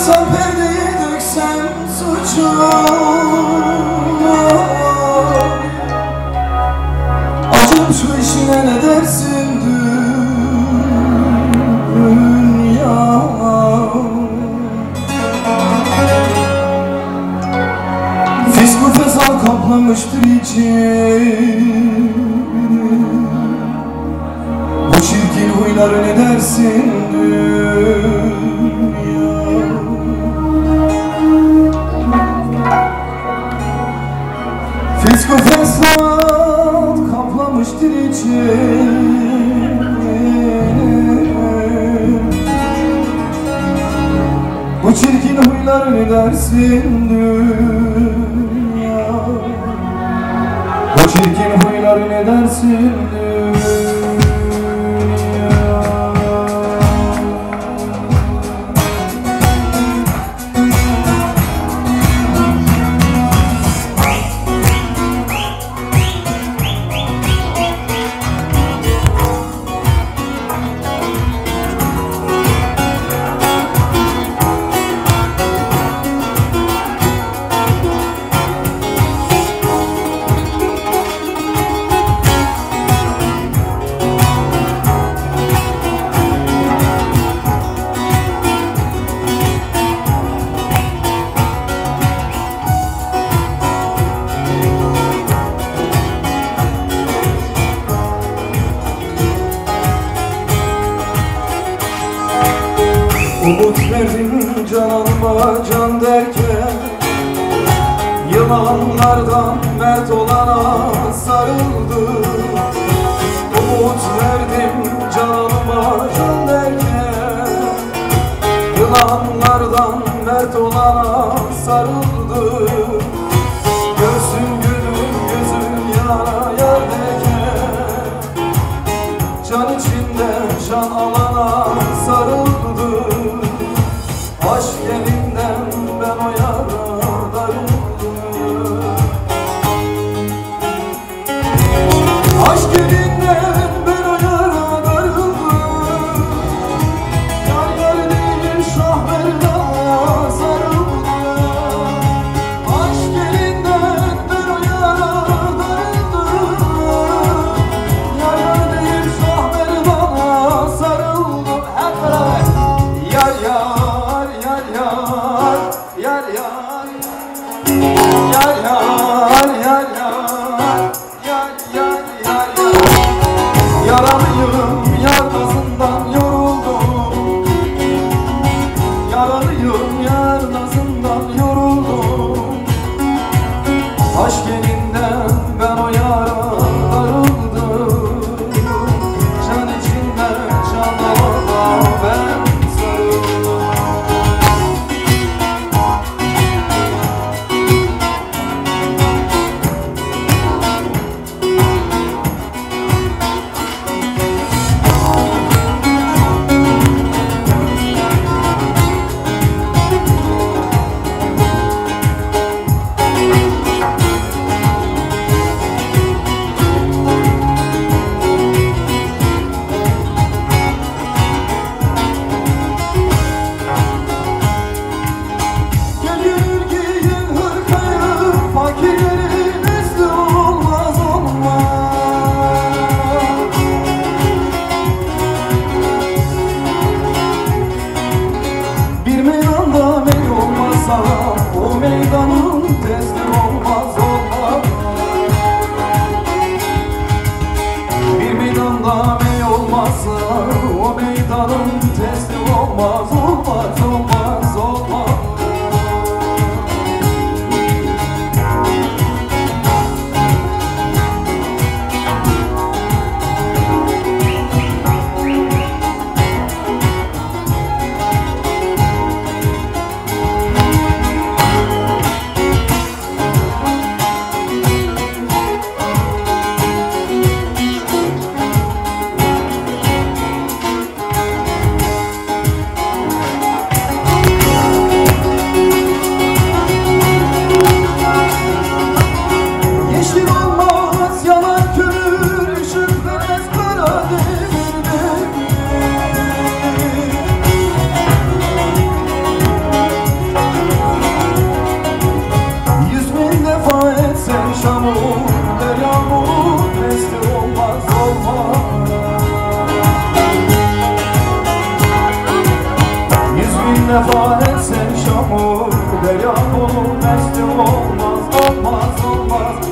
Açsam perdeyi döksem suçuma, acım şu işine ne dersin dünya? Fisku fesal kaplamıştır içim, bu çirkin huyları ne dersin dünya? Fisku fesat kaplamıştır içim, bu çirkin huylar ne dersin dünya? Bu çirkin huylar ne dersin dünya? Umut verdim canıma can derken, yılanlardan mert olana sarıldım. Umut verdim canıma can derken, yılanlardan mert olana sarıldım. Göğsüm gülüm gözüm yara yar derken, can içinde can alana sarıldım. Aşk elinden ben o yara darıldım. Aşk elinden ben o yara darıldım. Yar yar değilim şah Mevla'ya sarıldım. Aşk elinden ben o yara darıldım. Yar yar değilim şah Mevla'ya sarıldım. Hep beraber yar yar. Yar yar, yar yar, yar yar, yar yar, yaralıyım yar nazından yoruldum. Yaralıyım yar nazından yoruldum. Aşk elinden ben o yara darıldım. Can içinden can alana ben sarıldım. O meydanın teslim olmaz olmaz. Bir meydanda mey olmazsa o meydanın teslim olmaz olmaz olmaz olmaz. Kefalet sen şamur, derya bulur mesli olmaz, olmaz, olmaz.